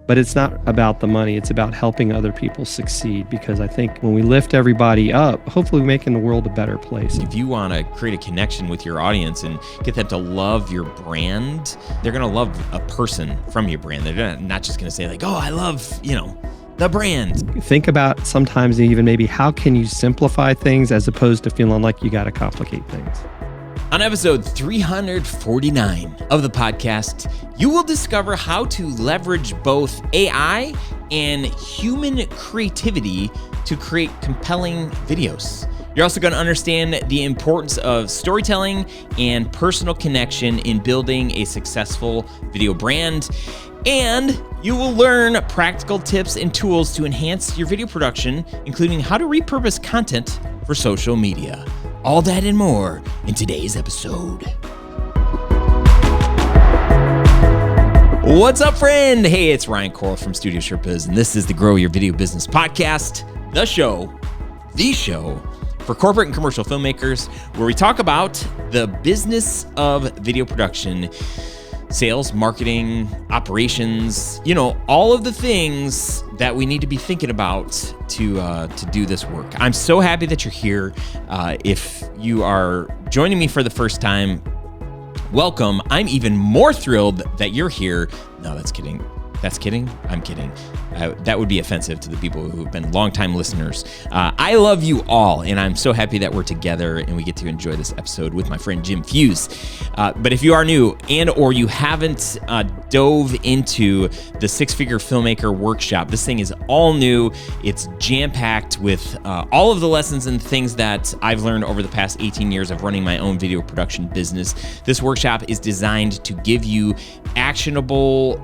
But it's not about the money. It's about helping other people succeed, because I think when we lift everybody up, hopefully we're making the world a better place. If you want to create a connection with your audience and get them to love your brand, they're going to love a person from your brand. They're not just going to say like, oh, I love, the brand. Think about sometimes even maybe how can you simplify things as opposed to feeling like you got to complicate things. On episode 349 of the podcast, you will discover how to leverage both AI and human creativity to create compelling videos. You're also going to understand the importance of storytelling and personal connection in building a successful video brand. And you will learn practical tips and tools to enhance your video production, including how to repurpose content for social media. All that and more in today's episode. What's up, friend? Hey, it's Ryan Coral from Studio Sherpas, and this is the Grow Your Video Business podcast, the show for corporate and commercial filmmakers, where we talk about the business of video production, sales, marketing, operations, all of the things that we need to be thinking about to do this work. I'm so happy that you're here. If you are joining me for the first time, welcome. I'm even more thrilled that you're here. No, that's kidding. That's kidding? I'm kidding. That would be offensive to the people who've been longtime listeners. I love you all, and I'm so happy that we're together and we get to enjoy this episode with my friend Jim Fuhs. But if you are new or you haven't dove into the Six-Figure Filmmaker Workshop, this thing is all new. It's jam-packed with all of the lessons and things that I've learned over the past 18 years of running my own video production business. This workshop is designed to give you actionable,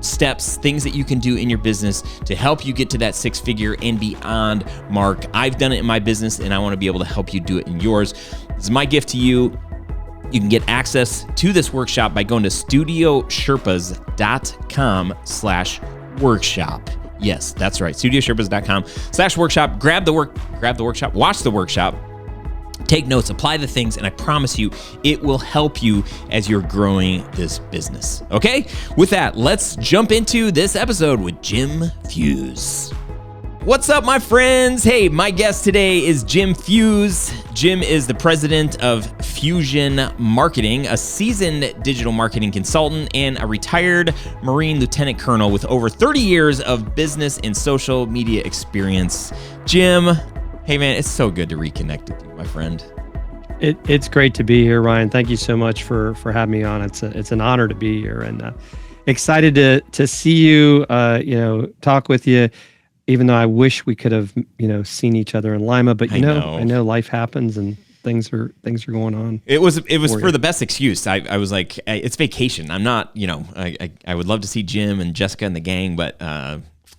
steps, things that you can do in your business to help you get to that six-figure and beyond mark. I've done it in my business, and I want to be able to help you do it in yours. This is my gift to you. You can get access to this workshop by going to studiosherpas.com/workshop. Yes, that's right. studiosherpas.com/workshop. Grab the workshop, watch the workshop, take notes, apply the things, and I promise you, it will help you as you're growing this business. Okay? With that, let's jump into this episode with Jim Fuhs. What's up, my friends? Hey, my guest today is Jim Fuhs. Jim is the president of Fusion Marketing, a seasoned digital marketing consultant, and a retired Marine lieutenant colonel with over 30 years of business and social media experience. Jim, hey man, it's so good to reconnect with you, my friend. It's great to be here, Ryan. Thank you so much for having me on. It's an honor to be here, and excited to see you. Talk with you. Even though I wish we could have seen each other in Lima, but I know life happens and things are going on. It was for the best excuse. I was like, it's vacation. I'm not. I would love to see Jim and Jessica and the gang, but.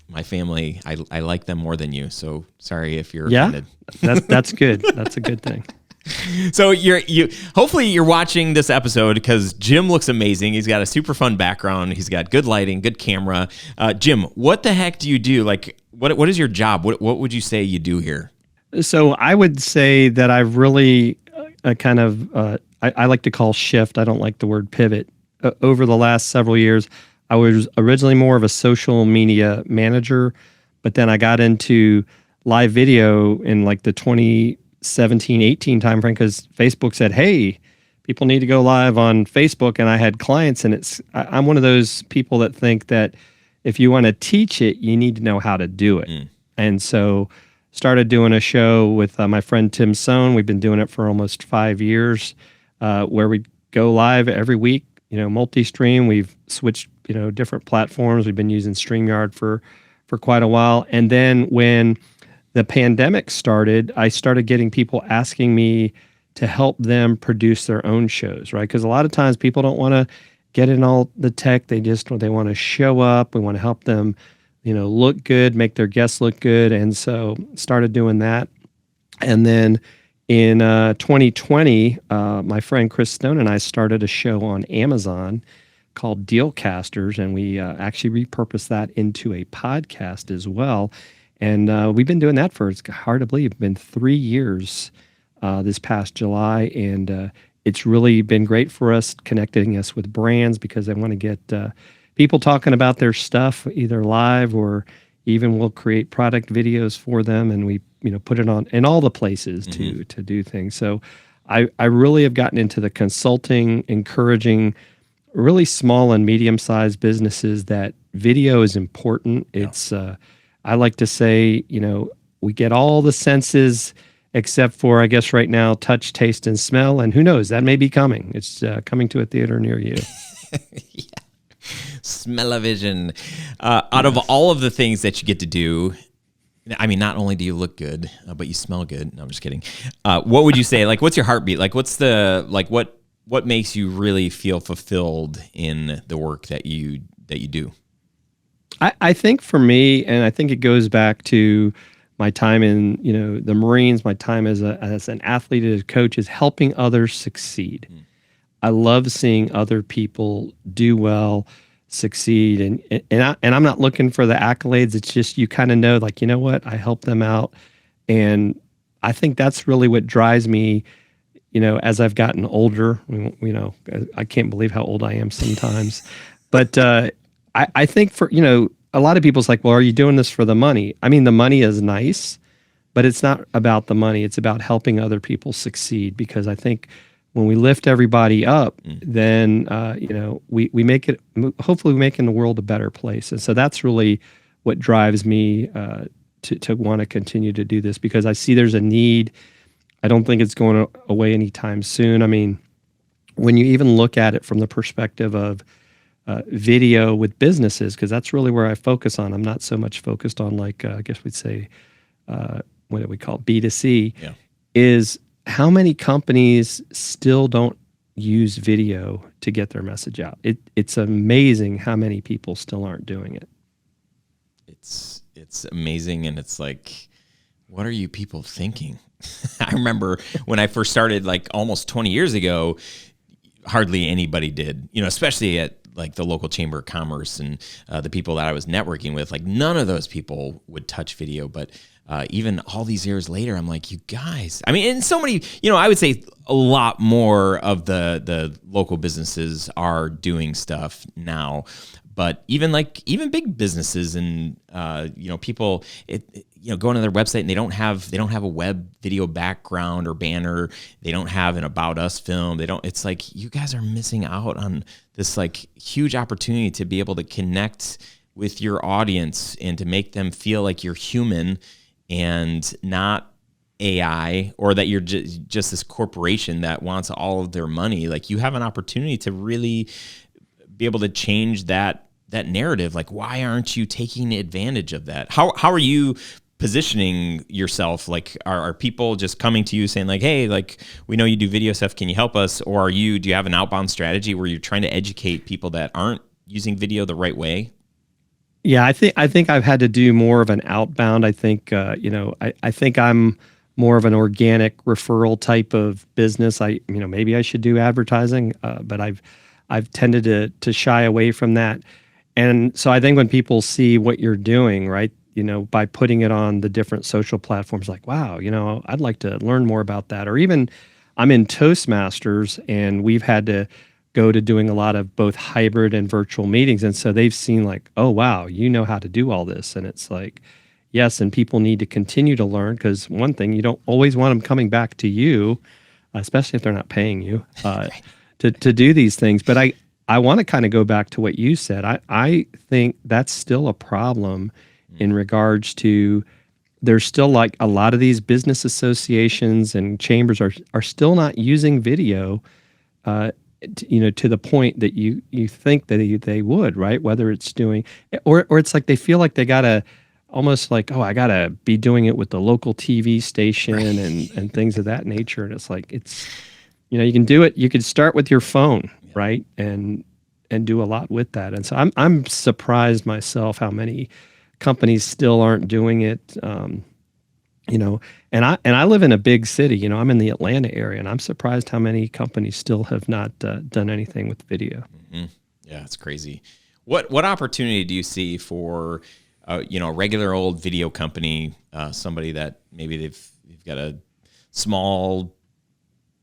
My family, I like them more than you, so sorry if you're offended. That's good. That's a good thing. So hopefully you're watching this episode because Jim looks amazing. He's got a super fun background. He's got good lighting, good camera. Jim, what the heck do you do? Like, what is your job? What would you say you do here? So I would say that I've really I like to call shift. I don't like the word pivot. Over the last several years, I was originally more of a social media manager, but then I got into live video in like the 2017-18 timeframe because Facebook said, hey, people need to go live on Facebook. And I had clients, and I'm one of those people that think that if you want to teach it, you need to know how to do it. And so started doing a show with my friend Tim Sohn. We've been doing it for almost 5 years, where we go live every week, multi-stream. We've switched different platforms. We've been using StreamYard for quite a while. And then when the pandemic started, I started getting people asking me to help them produce their own shows, right? Because a lot of times people don't want to get in all the tech. They want to show up. We want to help them, look good, make their guests look good. And so started doing that. And then in 2020, my friend Chris Stone and I started a show on Amazon called Dealcasters, and we actually repurposed that into a podcast as well. And we've been doing that for, it's hard to believe, been 3 years this past July. And it's really been great for us, connecting us with brands because they want to get people talking about their stuff either live or even we'll create product videos for them, and we put it on in all the places to do things. So I really have gotten into the consulting, encouraging really small and medium-sized businesses that video is important. It's I like to say, we get all the senses except for, I guess right now, touch, taste, and smell. And who knows, that may be coming. It's coming to a theater near you. Yeah. Smell-o-vision. Out of all of the things that you get to do, I mean, not only do you look good, but you smell good. No, I'm just kidding. What would you say? Like, what's your heartbeat? Like, what makes you really feel fulfilled in the work that you do? I think for me, and I think it goes back to my time in the Marines, my time as an athlete, as a coach, is helping others succeed. I love seeing other people do well, succeed, and I'm not looking for the accolades. It's just you kind of know, like, you know what, I helped them out, and I think that's really what drives me. As I've gotten older, I can't believe how old I am sometimes, but I think for a lot of people's like, well, are you doing this for the money? I mean, the money is nice, but it's not about the money. It's about helping other people succeed, because I think when we lift everybody up, then we make it. Hopefully, we make in the world a better place. And so that's really what drives me to want to continue to do this, because I see there's a need. I don't think it's going away anytime soon. I mean, when you even look at it from the perspective of video with businesses, because that's really where I focus on. I'm not so much focused on, like, I guess we'd say, what do we call it? B2C, is how many companies still don't use video to get their message out. It's amazing how many people still aren't doing it. It's amazing, and it's like, what are you people thinking? I remember when I first started, like almost 20 years ago, hardly anybody did, especially at like the local chamber of commerce and the people that I was networking with, like none of those people would touch video. But even all these years later, I'm like, you guys, I mean, and so many, I would say a lot more of the local businesses are doing stuff now, but even big businesses and, people, going to their website and they don't have a web video background or banner. They don't have an About Us film. It's like, you guys are missing out on this like huge opportunity to be able to connect with your audience and to make them feel like you're human and not AI, or that you're just this corporation that wants all of their money. Like, you have an opportunity to really be able to change that narrative. Like, why aren't you taking advantage of that? How are you positioning yourself? Like, are people just coming to you saying like, hey, like, we know you do video stuff, can you help us? Or do you have an outbound strategy where you're trying to educate people that aren't using video the right way? Yeah, I think I've had to do more of an outbound. I think I think I'm more of an organic referral type of business. Maybe I should do advertising, but I've tended to shy away from that. And so I think when people see what you're doing, right, by putting it on the different social platforms, like, wow, I'd like to learn more about that. Or even I'm in Toastmasters, and we've had to go to doing a lot of both hybrid and virtual meetings. And so they've seen like, oh, wow, you know how to do all this. And it's like, yes, and people need to continue to learn, because one thing, you don't always want them coming back to you, especially if they're not paying you to do these things. But I want to kind of go back to what you said. I think that's still a problem in regards to, there's still like a lot of these business associations and chambers are still not using video, to the point that you think that they would, right? Whether it's doing, or it's like they feel like they gotta almost like, oh, I gotta be doing it with the local TV station, right, and things of that nature. And it's like, you can do it. You could start with your phone, right, and do a lot with that. And so I'm surprised myself how many companies still aren't doing it. And I live in a big city. I'm in the Atlanta area, and I'm surprised how many companies still have not done anything with video. Mm-hmm. Yeah, it's crazy. What opportunity do you see for a regular old video company, somebody that maybe they've got a small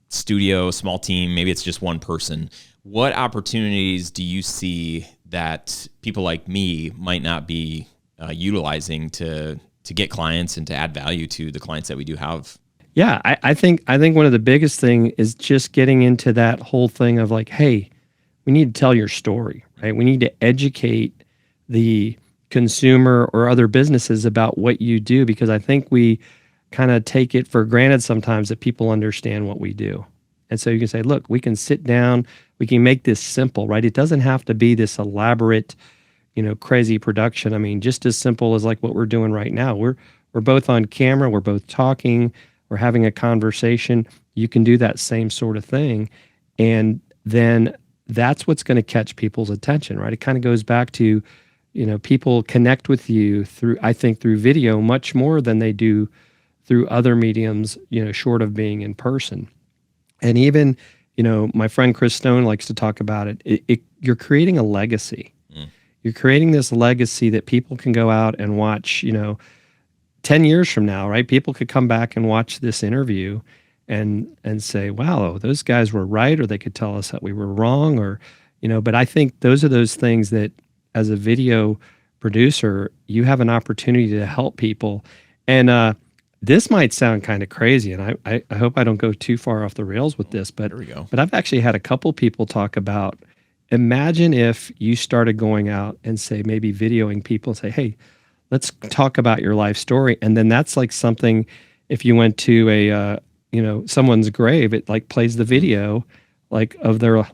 studio, small team, maybe it's just one person. What opportunities do you see that people like me might not be utilizing to get clients and to add value to the clients that we do have? Yeah, I think one of the biggest thing is just getting into that whole thing of like, hey, we need to tell your story, right? We need to educate the consumer or other businesses about what you do, because I think we kind of take it for granted sometimes that people understand what we do. And so you can say, look, we can sit down, we can make this simple, right? It doesn't have to be this elaborate, crazy production. I mean, just as simple as like what we're doing right now. We're both on camera, we're both talking, we're having a conversation. You can do that same sort of thing. And then that's what's going to catch people's attention, right? It kind of goes back to, people connect with you through video much more than they do through other mediums, short of being in person. And even, my friend Chris Stone likes to talk about it. You're creating a legacy. You're creating this legacy that people can go out and watch, 10 years from now, right? People could come back and watch this interview and say, wow, those guys were right, or they could tell us that we were wrong, or, but I think those are those things that as a video producer, you have an opportunity to help people. And this might sound kind of crazy, and I hope I don't go too far off the rails with this, but, There we go. but I've actually had a couple people talk about, imagine if you started going out and say, maybe videoing people and say, hey, let's talk about your life story. And then that's like something, if you went to a, someone's grave, it like plays the video like of their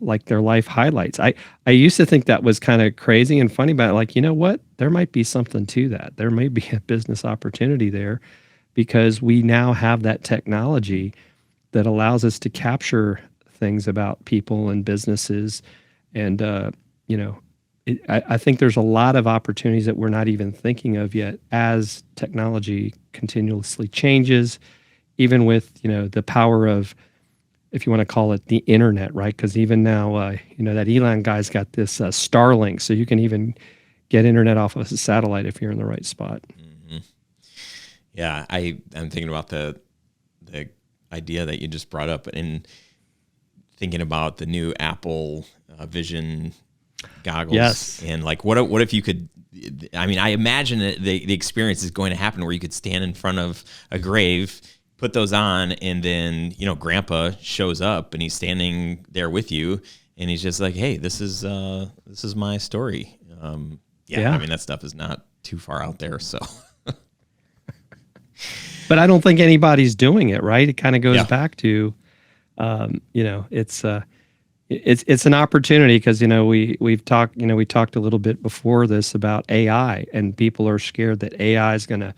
life highlights. I used to think that was kind of crazy and funny, but like, you know what? There might be something to that. There may be a business opportunity there, because we now have that technology that allows us to capture things about people and businesses. And, I think there's a lot of opportunities that we're not even thinking of yet as technology continuously changes, even with, the power of, if you want to call it the internet, right? Because even now, that Elon guy's got this Starlink, so you can even get internet off of a satellite if you're in the right spot. Mm-hmm. Yeah, I'm thinking about the idea that you just brought up, and thinking about the new Apple Vision goggles. Yes. And like, what if you could, I mean, I imagine that the experience is going to happen where you could stand in front of a grave, put those on, and then, grandpa shows up and he's standing there with you, and he's just like, hey, this is my story. Yeah. I mean, that stuff is not too far out there. So, but I don't think anybody's doing it, right? It kind of goes back to, it's an opportunity, because we talked a little bit before this about AI, and people are scared that AI is going to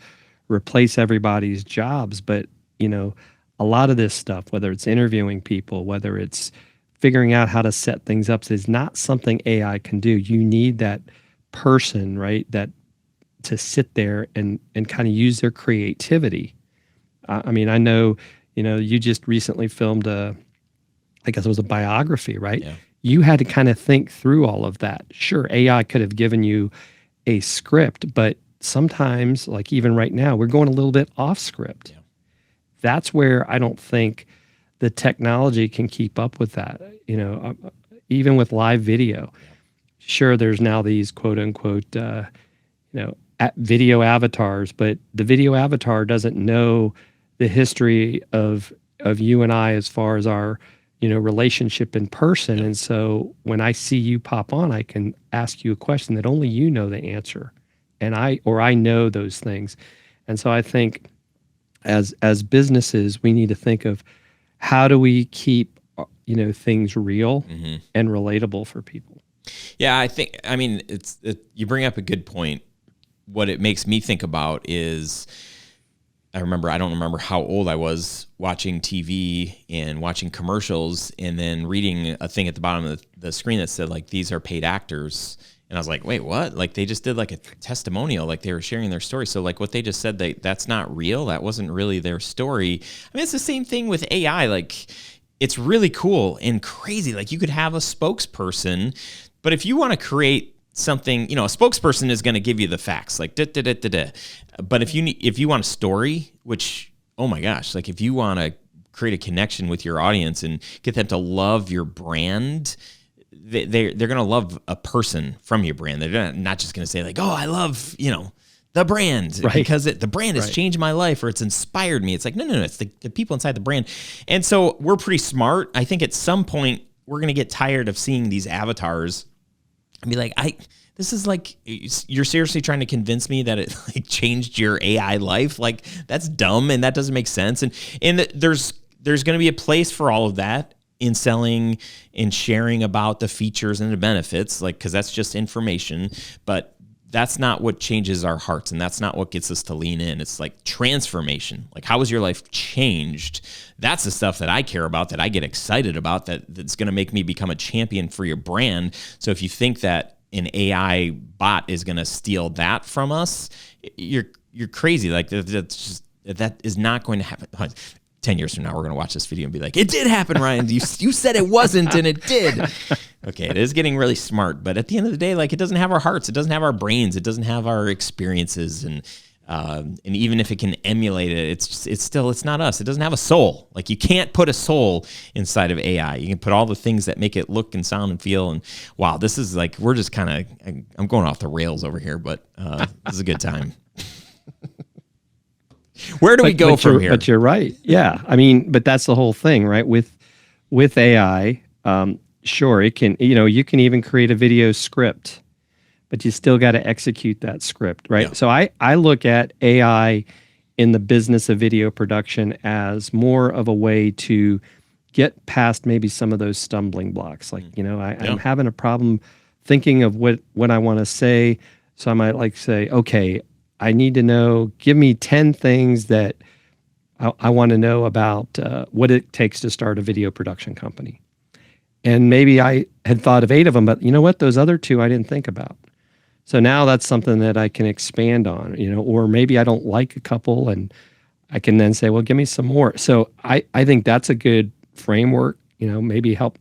replace everybody's jobs. But a lot of this stuff, whether it's interviewing people, whether it's figuring out how to set things up, is not something AI can do. You need that person, right, that to sit there and kind of use their creativity. I mean, I know, you just recently filmed I guess it was a biography, right? Yeah. You had to kind of think through all of that. Sure, AI could have given you a script, but sometimes, like even right now, we're going a little bit off script. Yeah. That's where I don't think the technology can keep up with that. Even with live video. Yeah. Sure, there's now these quote unquote, video avatars, but the video avatar doesn't know the history of you and I as far as our relationship in person. And so when I see you pop on, I can ask you a question that only you know the answer, and I know those things. And so I think as businesses, we need to think of how do we keep things real and relatable for people. Yeah, I mean, you bring up a good point. What it makes me think about is, I don't remember how old I was watching TV and watching commercials, and then reading a thing at the bottom of the screen that said, like, these are paid actors. And I was like, wait, what? Like, they just did like a testimonial, like they were sharing their story. So like what they just said, that's not real. That wasn't really their story. I mean, it's the same thing with AI. Like, it's really cool and crazy. Like, you could have a spokesperson, but if you want to create something, a spokesperson is going to give you the facts, like da da da da da. But if you want a story, which, oh my gosh, like if you want to create a connection with your audience and get them to love your brand, they're going to love a person from your brand. They're not just going to say like, oh, I love, the brand because the brand has changed my life or it's inspired me. It's like, no, it's the people inside the brand. And so we're pretty smart. I think at some point we're going to get tired of seeing these avatars and be like, this is like, you're seriously trying to convince me that it like changed your AI life? Like, that's dumb and that doesn't make sense. And there's going to be a place for all of that in selling and sharing about the features and the benefits, like, because that's just information. But that's not what changes our hearts, and that's not what gets us to lean in. It's like transformation. Like, how has your life changed? That's the stuff that I care about, that I get excited about, that's going to make me become a champion for your brand. So if you think that an AI bot is going to steal that from us, you're crazy. Like, that is not going to happen. 10 years from now, we're going to watch this video and be like, it did happen, Ryan. You said it wasn't, and it did. Okay, it is getting really smart. But at the end of the day, like, it doesn't have our hearts. It doesn't have our brains. It doesn't have our experiences. And even if it can emulate it, it's not us. It doesn't have a soul. Like, you can't put a soul inside of AI. You can put all the things that make it look and sound and feel. And wow, this is like, we're just kind of, I'm going off the rails over here, but this is a good time. Where do we go from here? But you're right. Yeah. I mean, but that's the whole thing, right? With AI, sure, it can, you can even create a video script, but you still got to execute that script, right? Yeah. So I look at AI in the business of video production as more of a way to get past maybe some of those stumbling blocks. Like, I'm having a problem thinking of what I want to say. So I might like say, okay, I need to know, give me 10 things that I want to know about what it takes to start a video production company. And maybe I had thought of 8 of them, but you know what? Those other 2 I didn't think about. So now that's something that I can expand on, or maybe I don't like a couple and I can then say, well, give me some more. So I think that's a good framework, maybe help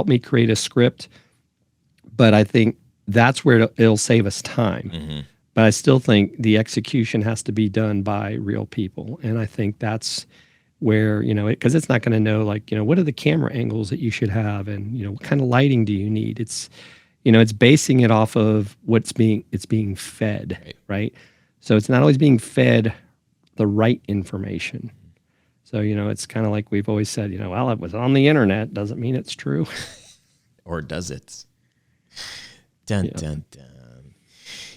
me create a script. But I think that's where it'll save us time. Mm-hmm. But I still think the execution has to be done by real people. And I think that's where, because it's not going to know, like, what are the camera angles that you should have? And, what kind of lighting do you need? It's, it's basing it off of it's being fed, right? So it's not always being fed the right information. So, it's kind of like we've always said, well, it was on the internet, doesn't mean it's true. Or does it? Dun, dun, dun.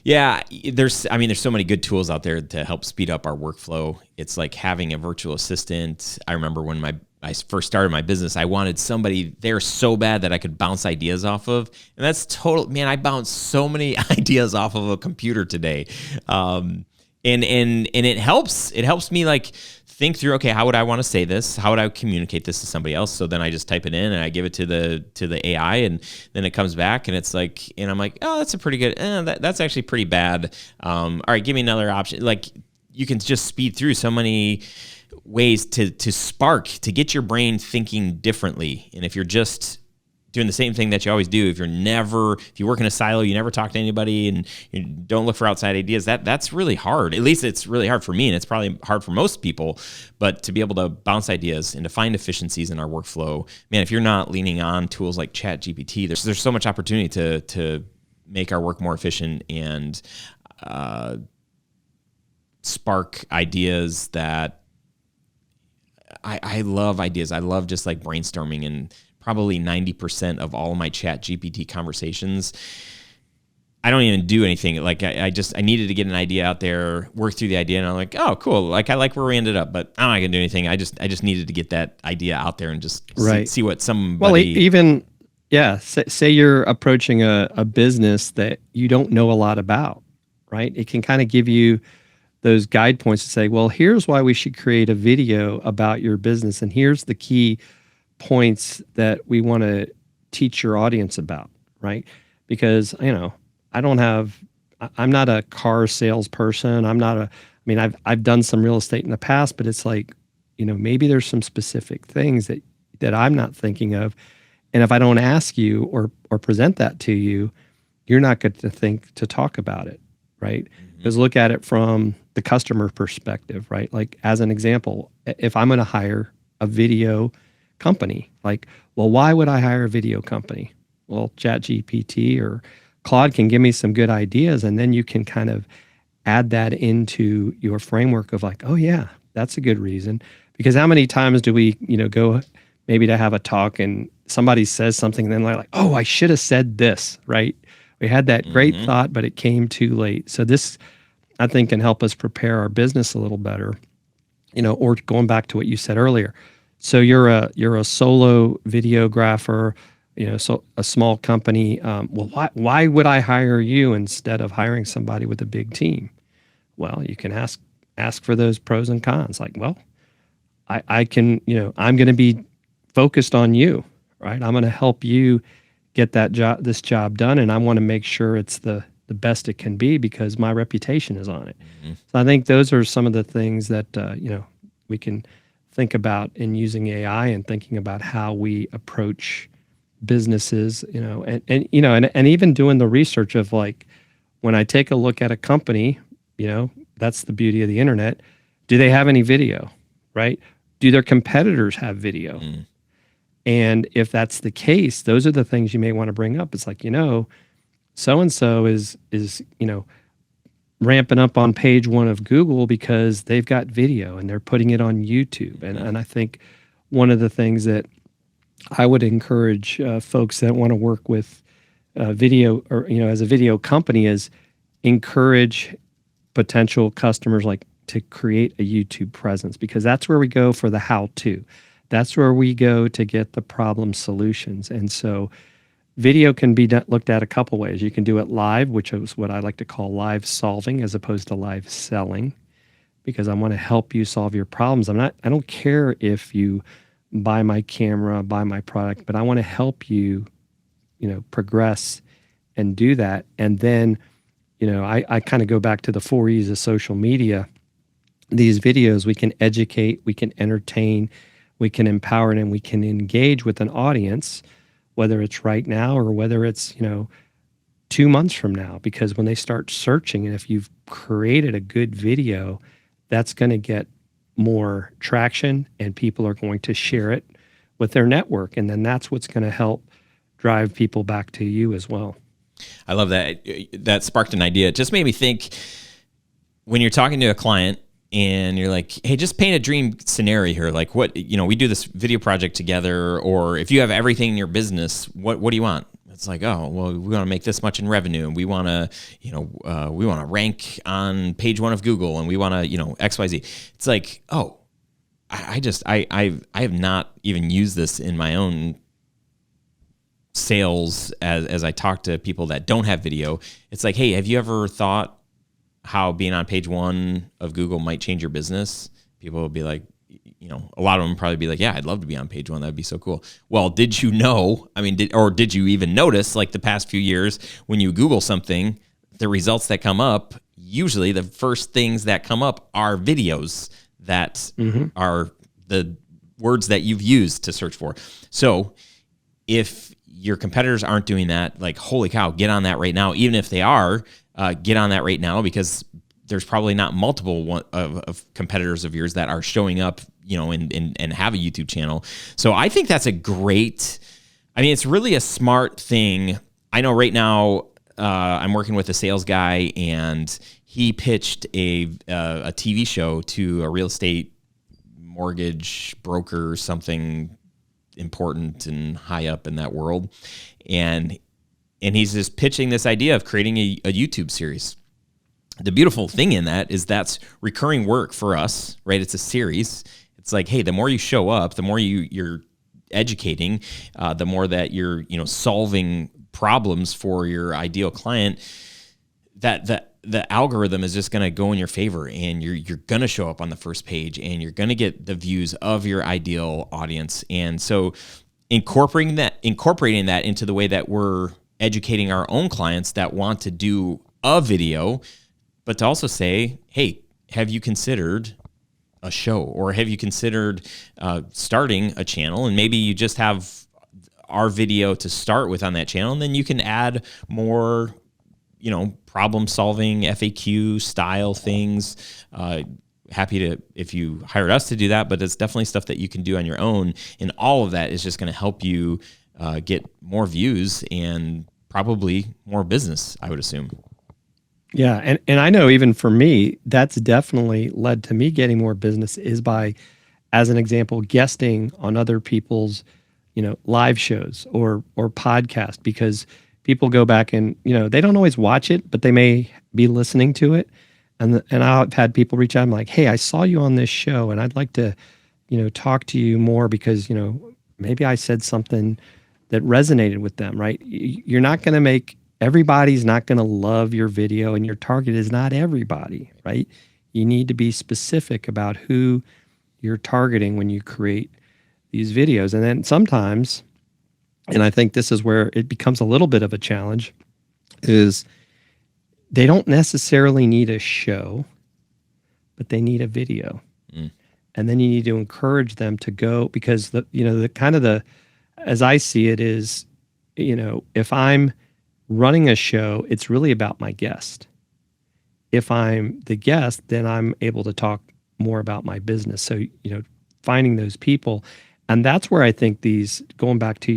Yeah, there's so many good tools out there to help speed up our workflow. It's like having a virtual assistant. I remember when I first started my business, I wanted somebody there so bad that I could bounce ideas off of. And that's total, man, I bounce so many ideas off of a computer today. And it helps me like think through, okay, how would I want to say this? How would I communicate this to somebody else? So then I just type it in and I give it to the AI, and then it comes back and it's like, and I'm like, oh, that's a pretty good, that's actually pretty bad. All right, give me another option. Like, you can just speed through so many ways to spark, to get your brain thinking differently. And if you're just doing the same thing that you always do, if you work in a silo, you never talk to anybody and you don't look for outside ideas, that's really hard. At least it's really hard for me, and it's probably hard for most people. But to be able to bounce ideas and to find efficiencies in our workflow, man, if you're not leaning on tools like ChatGPT, there's so much opportunity to make our work more efficient and spark ideas that I love ideas. I love just like brainstorming, and probably 90% of all of my ChatGPT conversations, I don't even do anything. Like I needed to get an idea out there, work through the idea, and I'm like, oh, cool. Like, I like where we ended up, but I'm not gonna do anything. I just needed to get that idea out there and just see what somebody. Well, even say you're approaching a business that you don't know a lot about, right? It can kind of give you those guide points to say, well, here's why we should create a video about your business, and here's the key points that we want to teach your audience about, right? Because, I'm not a car salesperson. I've done some real estate in the past, but it's like, maybe there's some specific things that I'm not thinking of. And if I don't ask you or present that to you, you're not going to think to talk about it, right? Because look at it from the customer perspective, right? Like, as an example, if I'm going to hire a video company, like, well, why would I hire a video company? well, ChatGPT or Claude can give me some good ideas, and then you can kind of add that into your framework of like, oh yeah, that's a good reason. Because how many times do we, go maybe to have a talk and somebody says something, and then they're like, oh, I should have said this, right? We had that great thought, but it came too late. So this, I think, can help us prepare our business a little better, or going back to what you said earlier. So you're a solo videographer, so a small company. Well, why would I hire you instead of hiring somebody with a big team? Well, you can ask for those pros and cons. Like, well, I can, I'm going to be focused on you, right? I'm going to help you get this job done, and I want to make sure it's the best it can be because my reputation is on it. So I think those are some of the things that we can think about in using AI and thinking about how we approach businesses, and even doing the research of like when I take a look at a company, that's the beauty of the internet. Do they have any video, right? Do their competitors have video? And if that's the case, those are the things you may want to bring up. It's like, so-and-so is ramping up on page 1 of Google because they've got video and they're putting it on YouTube. And I think one of the things that I would encourage folks that want to work with video or, as a video company is encourage potential customers like to create a YouTube presence, because that's where we go for the how-to. That's where we go to get the problem solutions. And so video can be looked at a couple ways. You can do it live, which is what I like to call live solving as opposed to live selling, because I want to help you solve your problems. I don't care if you buy my camera, buy my product, but I want to help you, progress and do that. And then, I kind of go back to the 4 E's of social media. These videos, we can educate, we can entertain, we can empower, and we can engage with an audience, whether it's right now or whether it's, 2 months from now, because when they start searching, and if you've created a good video, that's going to get more traction and people are going to share it with their network. And then that's what's going to help drive people back to you as well. I love that. That sparked an idea. It just made me think when you're talking to a client and you're like, hey, just paint a dream scenario here. Like what, we do this video project together, or if you have everything in your business, what do you want? It's like, oh, well, we want to make this much in revenue, and we want to, we want to rank on page 1 of Google, and we want to, X, Y, Z. It's like, oh, I have not even used this in my own sales as I talk to people that don't have video. It's like, hey, have you ever thought how being on page 1 of Google might change your business? People will be like, a lot of them probably be like, yeah, I'd love to be on page 1. That'd be so cool. Well, did you know, did you even notice, like the past few years, when you Google something, the results that come up, usually the first things that come up are videos that are the words that you've used to search for. So if your competitors aren't doing that, like, holy cow, get on that right now. Even if they are, get on that right now, because there's probably not multiple of competitors of yours that are showing up, and have a YouTube channel. So I think that's a great, it's really a smart thing. I know right now I'm working with a sales guy, and he pitched a TV show to a real estate mortgage broker, something important and high up in that world. And he's just pitching this idea of creating a YouTube series. The beautiful thing in that is that's recurring work for us, right? It's a series. It's like, hey, the more you show up, the more you're educating, the more that you're, solving problems for your ideal client, that the algorithm is just going to go in your favor, and you're going to show up on the first page, and you're going to get the views of your ideal audience. And so incorporating that into the way that we're educating our own clients that want to do a video, but to also say, hey, have you considered a show, or have you considered starting a channel? And maybe you just have our video to start with on that channel, and then you can add more, problem solving, FAQ style things. Happy to, if you hired us to do that, but it's definitely stuff that you can do on your own. And all of that is just going to help you get more views and probably more business, I would assume. Yeah, and I know even for me, that's definitely led to me getting more business is by, as an example, guesting on other people's, live shows or podcast, because people go back and, they don't always watch it, but they may be listening to it. And I've had people reach out and like, hey, I saw you on this show and I'd like to, talk to you more because, maybe I said something that resonated with them, right? You're not going to make, everybody's not going to love your video, and your target is not everybody, right? You need to be specific about who you're targeting when you create these videos. And then sometimes, and I think this is where it becomes a little bit of a challenge, is they don't necessarily need a show, but they need a video. And then you need to encourage them to go, because as I see it is, if I'm running a show, it's really about my guest. If I'm the guest, then I'm able to talk more about my business. So, finding those people. And that's where I think going back to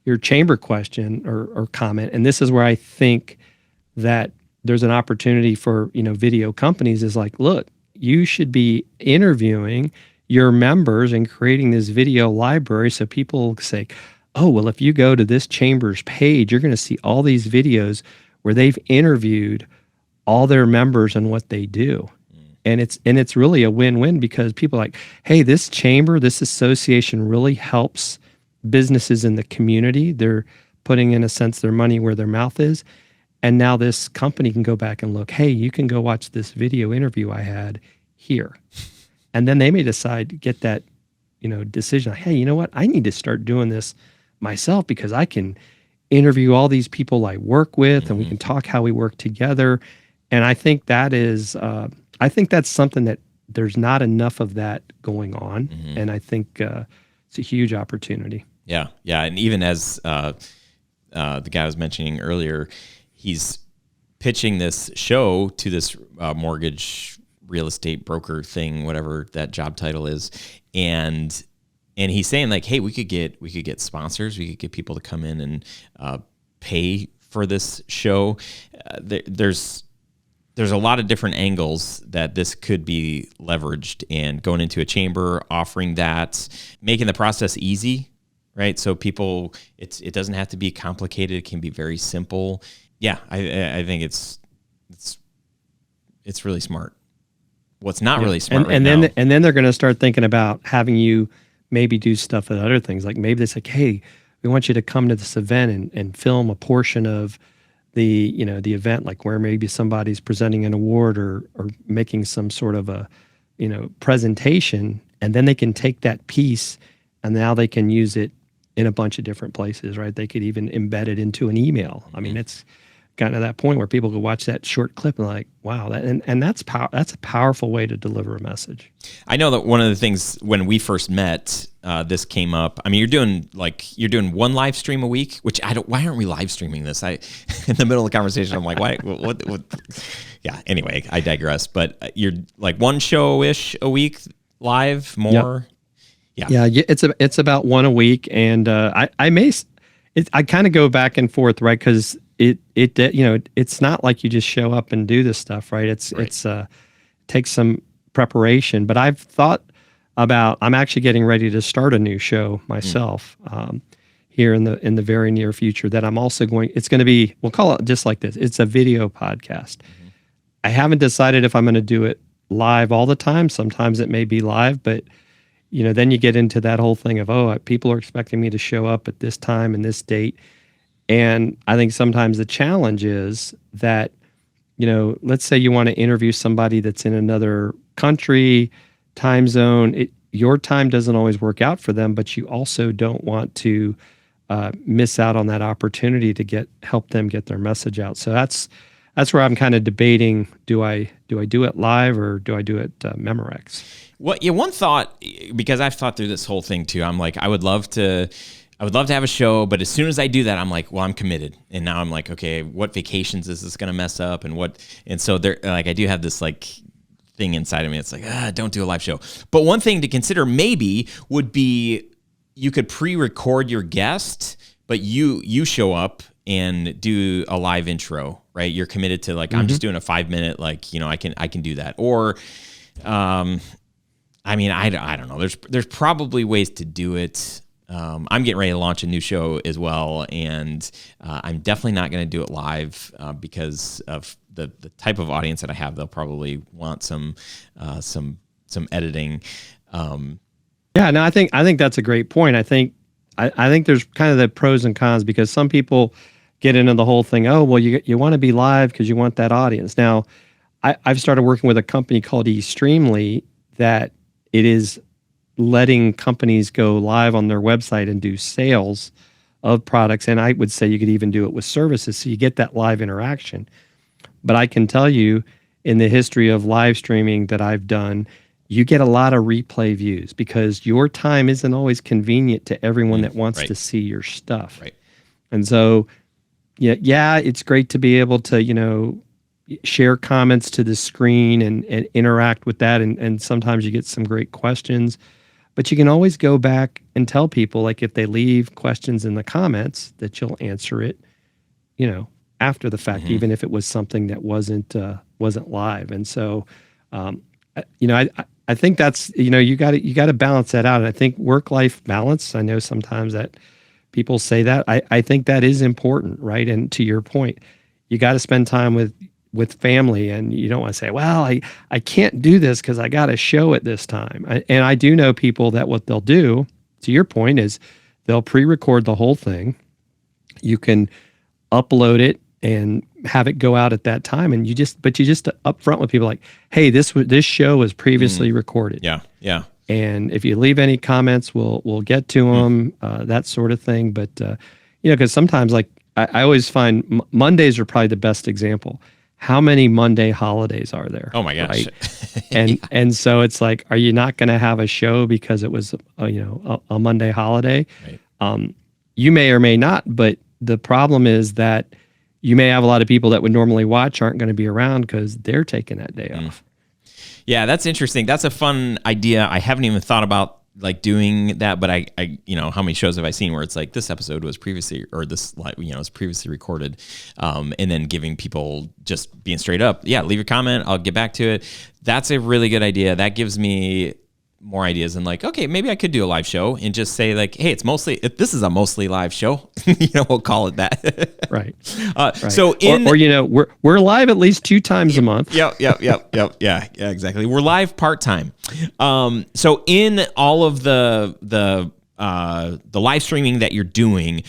your chamber question or comment, and this is where I think that there's an opportunity for, video companies is like, look, you should be interviewing your members and creating this video library so people say, oh, well, if you go to this chamber's page, you're going to see all these videos where they've interviewed all their members and what they do. And it's really a win-win, because people are like, hey, this chamber, this association really helps businesses in the community. They're putting, in a sense, their money where their mouth is. And now this company can go back and look, hey, you can go watch this video interview I had here. And then they may decide to get that, decision. Hey, you know what? I need to start doing this myself, because I can interview all these people I work with, and we can talk how we work together. And I think that's something that there's not enough of that going on. And I think it's a huge opportunity. Yeah. Yeah. And even as the guy I was mentioning earlier, he's pitching this show to this mortgage real estate broker thing, whatever that job title is. And he's saying like, hey, we could get sponsors. We could get people to come in and pay for this show. There's a lot of different angles that this could be leveraged, and going into a chamber, offering that, making the process easy, right? So people, it doesn't have to be complicated. It can be very simple. Yeah, I think it's really smart. What's not really smart and then they're going to start thinking about having you maybe do stuff at other things. Like maybe it's like, hey, we want you to come to this event and film a portion of the event, like where maybe somebody's presenting an award or making some sort of a, presentation, and then they can take that piece and now they can use it in a bunch of different places, right? They could even embed it into an email. I mean, it's gotten to that point where people could watch that short clip and like, wow, that's a powerful way to deliver a message. I know that one of the things when we first met, this came up. I mean, you're doing one live stream a week, which why aren't we live streaming this? In the middle of the conversation, I'm like, why, what? Yeah. Anyway, I digress, but you're like one show-ish a week live, more. Yep. Yeah. It's about one a week. And, I kind of go back and forth, right? Cause it's not like you just show up and do this stuff, right? It takes some preparation, but I've thought about, I'm actually getting ready to start a new show myself, here in the very near future that I'm also it's going to be, we'll call it just like this. It's a video podcast. I haven't decided if I'm going to do it live all the time. Sometimes it may be live, but then you get into that whole thing of, people are expecting me to show up at this time and this date. And I think sometimes the challenge is that, let's say you want to interview somebody that's in another country, time zone. Your time doesn't always work out for them, but you also don't want to miss out on that opportunity to help them get their message out. So that's where I'm kind of debating: do I do it live or do I do it Memorex? Well, yeah, one thought, because I've thought through this whole thing too. I'm like, I would love to have a show, but as soon as I do that, I'm like, well, I'm committed. And now I'm like, okay, what vacations is this going to mess up? And so there, like, I do have this like thing inside of me. It's like, don't do a live show. But one thing to consider maybe would be you could pre-record your guest, but you show up and do a live intro, right? You're committed to like, I'm just doing a 5-minute, like, I can do that. Or, I mean, I don't know. There's probably ways to do it. I'm getting ready to launch a new show as well, and I'm definitely not going to do it live because of the type of audience that I have. They'll probably want some editing. Yeah, no, I think that's a great point. I think there's kind of the pros and cons, because some people get into the whole thing. Oh, well, you want to be live because you want that audience. Now, I've started working with a company called eStreamly that it is letting companies go live on their website and do sales of products. And I would say you could even do it with services, so you get that live interaction. But I can tell you, in the history of live streaming that I've done, you get a lot of replay views because your time isn't always convenient to everyone that wants to see your stuff. Right. And so, yeah, it's great to be able to, share comments to the screen and interact with that. And sometimes you get some great questions, but you can always go back and tell people, like, if they leave questions in the comments, that you'll answer it, after the fact, even if it was something that wasn't live. And so, I think that's, you got to balance that out. And I think work-life balance, I know sometimes that people say that, I think that is important, right? And to your point, you got to spend time with family, and you don't want to say, well, I can't do this because I got a show at this time. And I do know people that what they'll do, to your point, is they'll pre-record the whole thing. You can upload it and have it go out at that time. And you just upfront with people, like, hey, this show was previously recorded. Yeah. Yeah. And if you leave any comments, we'll get to them, that sort of thing. But, because sometimes, like, I always find Mondays are probably the best example. How many Monday holidays are there? Oh my gosh. Right? And so it's like, are you not going to have a show because it was a Monday holiday? Right. You may or may not, but the problem is that you may have a lot of people that would normally watch aren't going to be around because they're taking that day off. Yeah, that's interesting. That's a fun idea. I haven't even thought about like doing that, but I how many shows have I seen where it's like, this episode was previously, or this, was previously recorded, and then giving people, just being straight up, yeah, leave your comment, I'll get back to it. That's a really good idea. That gives me more ideas, and like, okay, maybe I could do a live show and just say like, hey, this is a mostly live show, we'll call it that. Right. Right. So we're live at least 2 times a month. Yep. Yeah, exactly. We're live part-time. So in all of the live streaming that you're doing,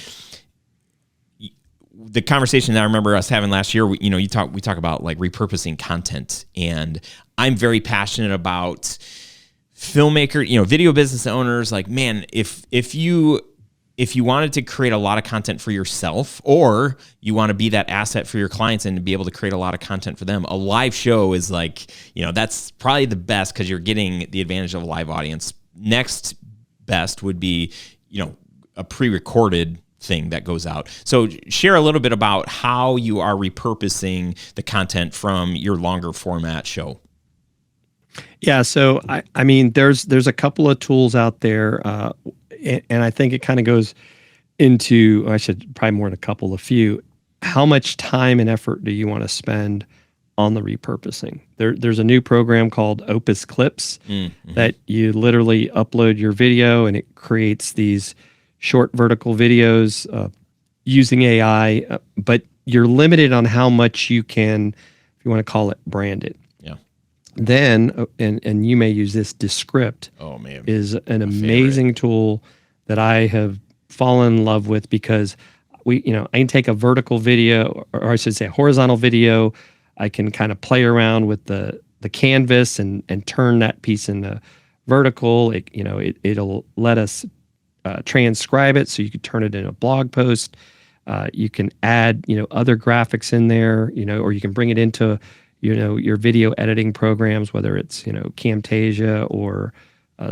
the conversation that I remember us having last year, we talk about like repurposing content, and I'm very passionate about filmmaker, video business owners. Like, man, if you wanted to create a lot of content for yourself, or you want to be that asset for your clients and to be able to create a lot of content for them, a live show is like, that's probably the best, because you're getting the advantage of a live audience. Next best would be, a pre-recorded thing that goes out. So share a little bit about how you are repurposing the content from your longer format show. Yeah, so I mean, there's a couple of tools out there, and I think it kind of goes into, I should probably more than a few. How much time and effort do you want to spend on the repurposing? There's a new program called Opus Clips that you literally upload your video, and it creates these short vertical videos using AI, but you're limited on how much you can, if you want to call it, brand it. Then, and you may use this, Descript is an amazing tool that I have fallen in love with, because I can take a vertical video, or I should say a horizontal video. I can kind of play around with the canvas and turn that piece into vertical. It'll let us transcribe it, so you could turn it into a blog post. You can add, other graphics in there, or you can bring it into your video editing programs, whether it's, Camtasia or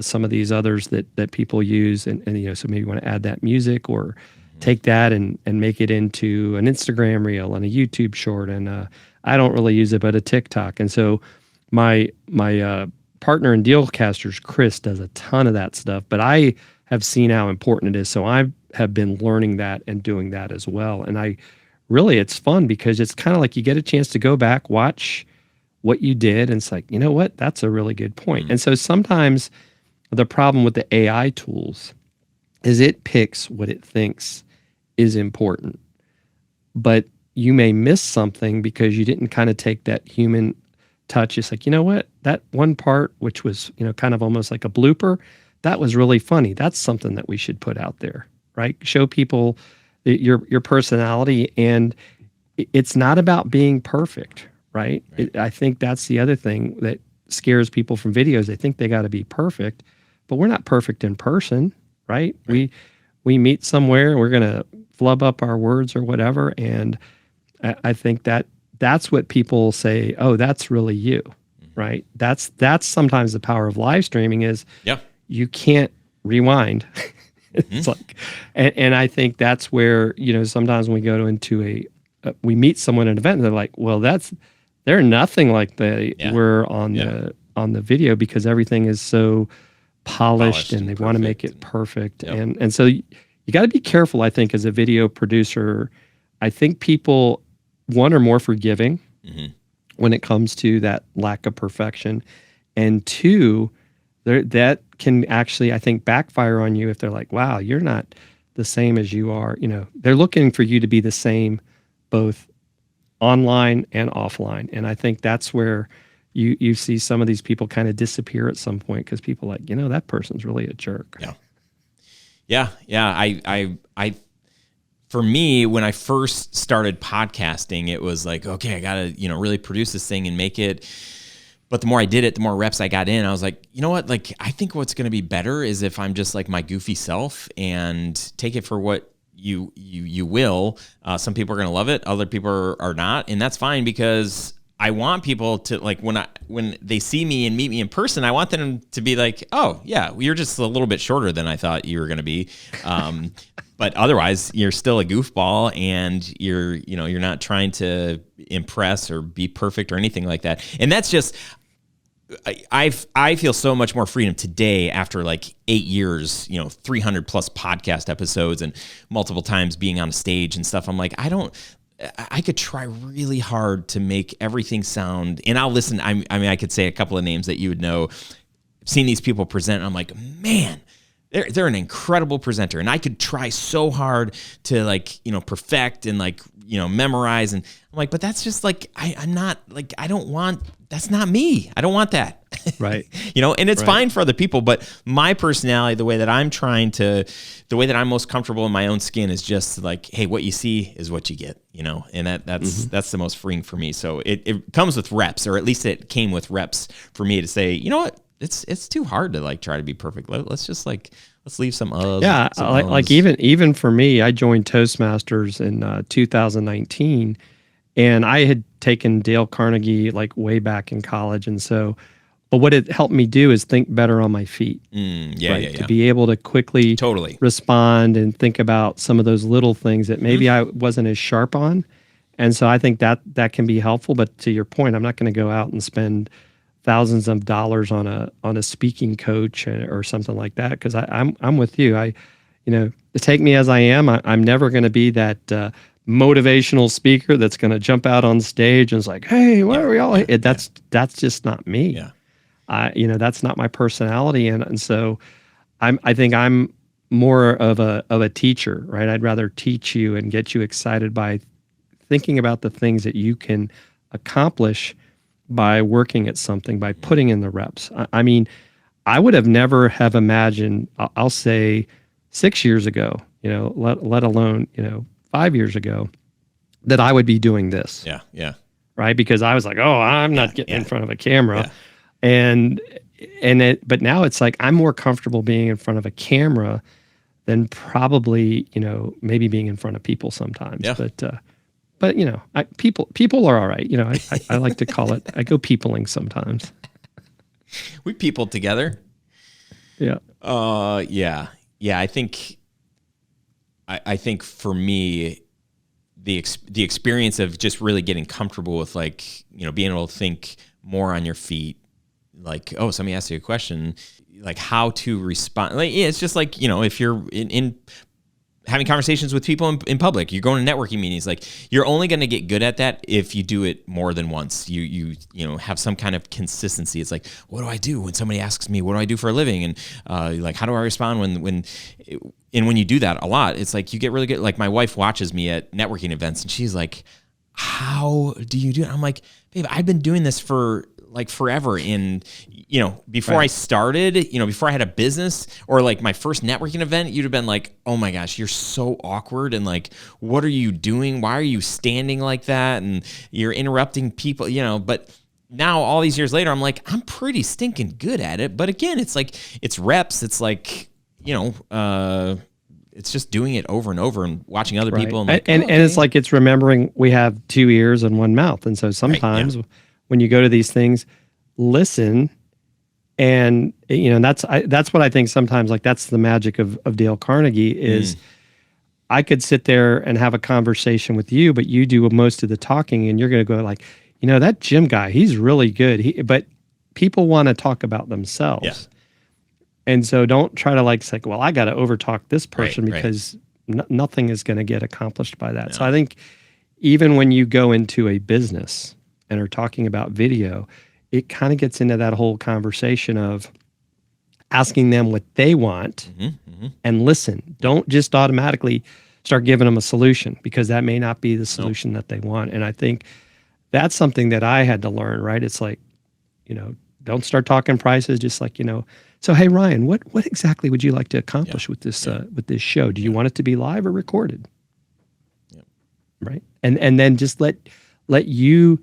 some of these others that people use. And so maybe you want to add that music, or take that and make it into an Instagram reel and a YouTube short. And I don't really use it, but a TikTok. And so my partner in Dealcasters, Chris, does a ton of that stuff. But I have seen how important it is. So I have been learning that and doing that as well. And it's fun because it's kind of like you get a chance to go back, watch what you did, and it's like, you know what, that's a really good point. And so sometimes the problem with the AI tools is it picks what it thinks is important, but you may miss something because you didn't kind of take that human touch. It's like, you know what, that one part, which was, kind of almost like a blooper, that was really funny. That's something that we should put out there, right? Show people your personality, and it's not about being perfect, right? I think that's the other thing that scares people from videos. They think they got to be perfect, but we're not perfect in person, right? We meet somewhere, we're going to flub up our words or whatever, and I think that's what people say, oh, that's really you, right? That's sometimes the power of live streaming is you can't rewind. It's like, and I think that's where, sometimes when we go into we meet someone at an event and they're like, well, they're nothing like they were on the video, because everything is so polished and they want to make it perfect. And so you got to be careful, I think, as a video producer. I think people, one, are more forgiving when it comes to that lack of perfection. And two, that can actually, I think, backfire on you if they're like, wow, you're not the same as you are. They're looking for you to be the same both online and offline. And I think that's where you see some of these people kind of disappear at some point, because people are like, that person's really a jerk. Yeah. I for me, when I first started podcasting, it was like, okay, I got to, really produce this thing and make it. But the more I did it, the more reps I got in. I was like, you know what? Like, I think what's going to be better is if I'm just like my goofy self and take it for what you will. Some people are going to love it. Other people are not. And that's fine, because I want people to, like, when they see me and meet me in person, I want them to be like, oh yeah, you're just a little bit shorter than I thought you were going to be. But otherwise you're still a goofball, and you're not trying to impress or be perfect or anything like that. And that's just, I feel so much more freedom today after like 8 years, 300 plus podcast episodes and multiple times being on a stage and stuff. I'm like, I could try really hard to make everything sound, and I'll listen. I mean, I could say a couple of names that you would know. I've seen these people present, and I'm like, man, they're an incredible presenter, and I could try so hard to perfect and memorize, and I'm like, but that's just like, I'm not like, that's not me. I don't want that. Right. And it's fine for other people, but my personality, the way that I'm most comfortable in my own skin is just like, hey, what you see is what you get, and that's the most freeing for me. So it comes with reps, or at least it came with reps for me to say, you know what? It's too hard to try to be perfect. Let's just let's leave some uhs. Yeah. Even for me, I joined Toastmasters in 2019, and I had taken Dale Carnegie way back in college. And so, but what it helped me do is think better on my feet. To be able to quickly respond and think about some of those little things that maybe I wasn't as sharp on. And so I think that can be helpful. But to your point, I'm not going to go out and spend thousands of dollars on a speaking coach or something like that, because I'm with you. Take me as I am. I'm never going to be that motivational speaker that's going to jump out on stage and it's like, hey, why are we all here? That's just not me. That's not my personality. And so I think I'm more of a teacher, right? I'd rather teach you and get you excited by thinking about the things that you can accomplish by working at something, by putting in the reps. I mean, I would have never have imagined, I'll say 6 years ago, let alone, 5 years ago, that I would be doing this. Yeah. Right. Because I was like, oh, I'm not getting in front of a camera. But now it's like, I'm more comfortable being in front of a camera than probably, maybe being in front of people sometimes. But people are all right. I like to call it, I go peopling sometimes. We people together. Yeah. I think for me, the experience of just really getting comfortable with being able to think more on your feet like, oh, somebody asked you a question, like how to respond. Like, yeah, it's just like, you know, if you're in having conversations with people in public, you're going to networking meetings, like you're only going to get good at that if you do it more than once. You know, have some kind of consistency. It's like, what do I do when somebody asks me, what do I do for a living? And like, how do I respond when you do that a lot, it's like you get really good. Like my wife watches me at networking events and she's like, how do you do it? I'm like, babe, I've been doing this for like forever. And, you know, before I started, you know, before I had a business or like my first networking event, you'd have been like, oh my gosh, you're so awkward. And like, what are you doing? Why are you standing like that? And you're interrupting people, you know, but now all these years later, I'm like, I'm pretty stinking good at it. But again, it's like, it's reps. It's like, you know, it's just doing it over and over and watching other people. And, like, and it's like, it's remembering we have 2 ears and 1 mouth. And so sometimes when you go to these things, listen. And, you know, that's what I think sometimes, like, that's the magic of Dale Carnegie is I could sit there and have a conversation with you, but you do most of the talking and you're going to go like, you know, that Jim guy, he's really good. But people want to talk about themselves. Yeah. And so don't try to like say, well, I got to overtalk this person because nothing is going to get accomplished by that. No. So I think even when you go into a business and are talking about video, it kind of gets into that whole conversation of asking them what they want and listen. Don't just automatically start giving them a solution because that may not be the solution that they want. And I think that's something that I had to learn, right? It's like, you know, don't start talking prices, just like, you know, so, hey, Ryan, what exactly would you like to accomplish with this show? Do you want it to be live or recorded? Yeah. Right. And then just let you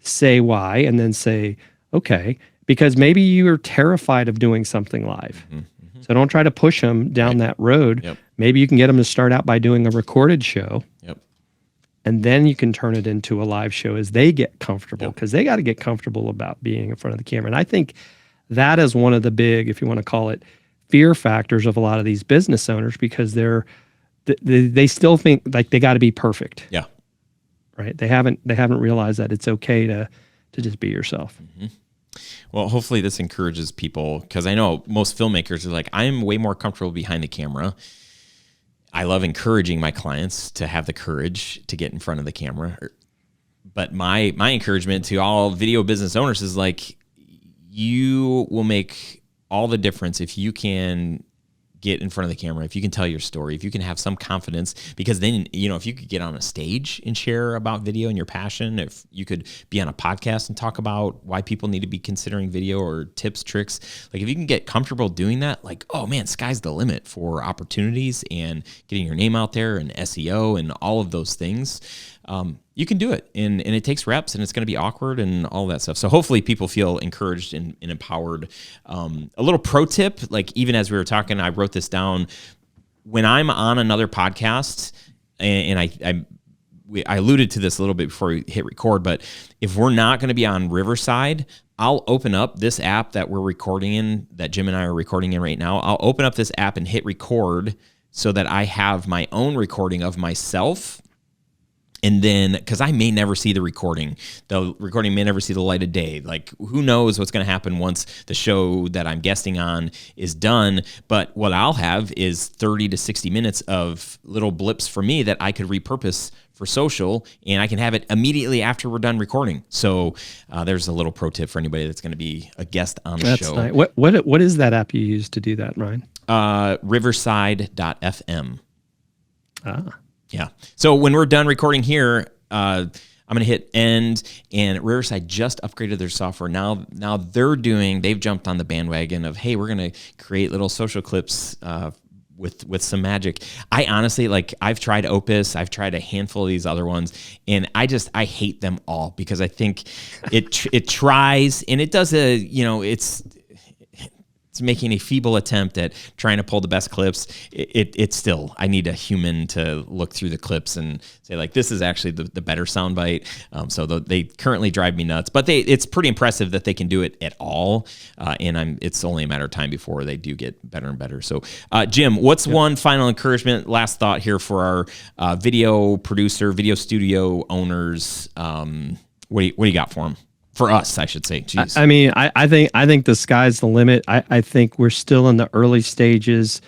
say why and then say, okay, because maybe you're terrified of doing something live. So don't try to push them down that road. Yep. Maybe you can get them to start out by doing a recorded show. Yep. And then you can turn it into a live show as they get comfortable because they got to get comfortable about being in front of the camera. And I think that is one of the big, if you want to call it, fear factors of a lot of these business owners because they still think like they got to be perfect. Yeah. Right. They haven't realized that it's okay to just be yourself. Well, hopefully this encourages people because I know most filmmakers are like, I'm way more comfortable behind the camera. I love encouraging my clients to have the courage to get in front of the camera. But my encouragement to all video business owners is like, you will make all the difference if you can get in front of the camera, if you can tell your story, if you can have some confidence, because then, you know, if you could get on a stage and share about video and your passion, if you could be on a podcast and talk about why people need to be considering video or tips, tricks, like if you can get comfortable doing that, like, oh man, sky's the limit for opportunities and getting your name out there and SEO and all of those things. You can do it, and it takes reps, and it's going to be awkward and all that stuff. So hopefully people feel encouraged and empowered. A little pro tip, like even as we were talking, I wrote this down. When I'm on another podcast, and I alluded to this a little bit before we hit record, but if we're not going to be on Riverside, I'll open up this app that we're recording in, that Jim and I are recording in right now. I'll open up this app and hit record so that I have my own recording of myself. And then, because I may never see the recording may never see the light of day. Like, who knows what's going to happen once the show that I'm guesting on is done. But what I'll have is 30 to 60 minutes of little blips for me that I could repurpose for social, and I can have it immediately after we're done recording. So there's a little pro tip for anybody that's going to be a guest on the show. Nice. What is that app you use to do that, Ryan? Riverside.fm. Yeah. So when we're done recording here, I'm going to hit end, and Riverside just upgraded their software. Now they've jumped on the bandwagon of, hey, we're going to create little social clips with some magic. I honestly, like, I've tried Opus, I've tried a handful of these other ones, and I hate them all because I think it tries and it does it's making a feeble attempt at trying to pull the best clips. It's still, I need a human to look through the clips and say, like, this is actually the better soundbite. So they currently drive me nuts, but it's pretty impressive that they can do it at all. And it's only a matter of time before they do get better and better. So Jim, what's one final encouragement, last thought here for our video producer, video studio owners? What do you got for them? For us, I should say. Jeez. I mean, I think the sky's the limit. I think we're still in the early stages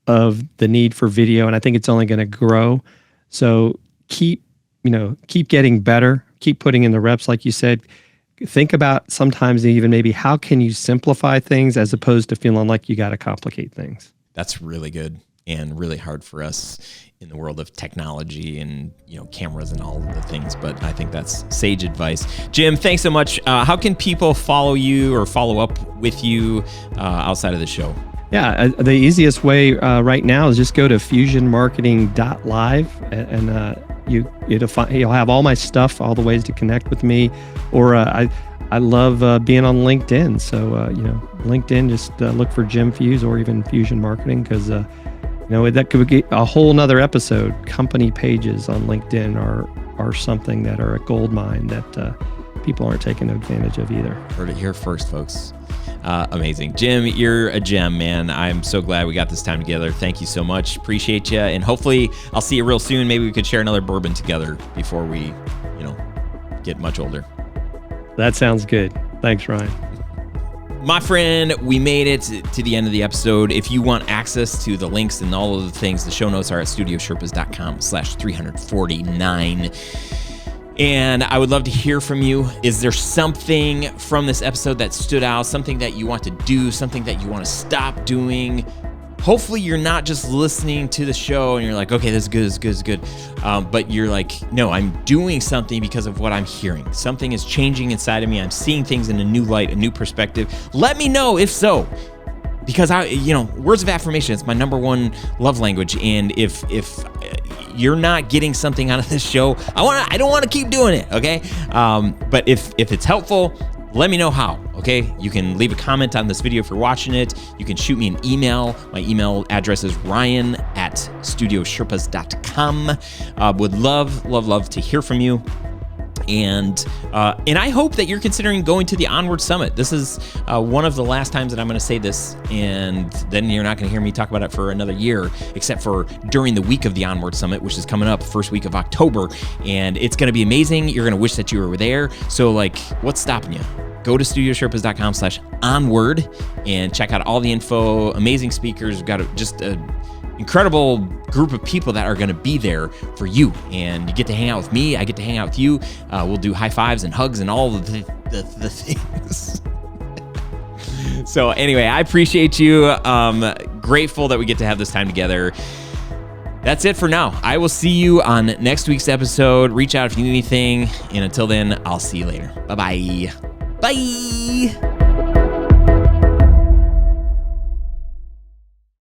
of the need for video, and I think it's only going to grow. So keep getting better, keep putting in the reps, like you said. Think about sometimes even maybe how can you simplify things as opposed to feeling like you got to complicate things. That's really good and really hard for us in the world of technology and, cameras and all of the things. But I think that's sage advice. Jim, thanks so much. How can people follow you or follow up with you outside of the show? Yeah, the easiest way right now is just go to fusionmarketing.live and you'll have all my stuff, all the ways to connect with me. Or I love being on LinkedIn. So LinkedIn, just look for Jim Fuhs or even Fusion Marketing, because that could be a whole nother episode. Company pages on LinkedIn are something that are a gold mine that people aren't taking advantage of either. Heard it here first, folks. Amazing. Jim, you're a gem, man. I'm so glad we got this time together. Thank you so much. Appreciate you. And hopefully I'll see you real soon. Maybe we could share another bourbon together before we, get much older. That sounds good. Thanks, Ryan. My friend, we made it to the end of the episode. If you want access to the links and all of the things, the show notes are at studiosherpas.com/349. And I would love to hear from you. Is there something from this episode that stood out, something that you want to do, something that you want to stop doing? Hopefully you're not just listening to the show and you're like, okay, this is good. But you're like, no, I'm doing something because of what I'm hearing. Something is changing inside of me. I'm seeing things in a new light, a new perspective. Let me know if so. Because words of affirmation, it's my number one love language. And if you're not getting something out of this show, I don't want to keep doing it, okay? But if it's helpful, let me know how, okay? You can leave a comment on this video if you're watching it. You can shoot me an email. My email address is ryan@studiosherpas.com. Would love to hear from you. And I hope that you're considering going to the Onward Summit. This is one of the last times that I'm going to say this, and then you're not going to hear me talk about it for another year, except for during the week of the Onward Summit, which is coming up first week of October, and it's going to be amazing. You're going to wish that you were there. So, what's stopping you? Go to studiosherpas.com/onward and check out all the info. Amazing speakers. We've got just a incredible group of people that are going to be there for you, and you get to hang out with me. I get to hang out with you. We'll do high fives and hugs and all of the things. So anyway, I appreciate you. Grateful that we get to have this time together. That's it for now. I will see you on next week's episode. Reach out if you need anything, and until then, I'll see you later. Bye-bye. Bye.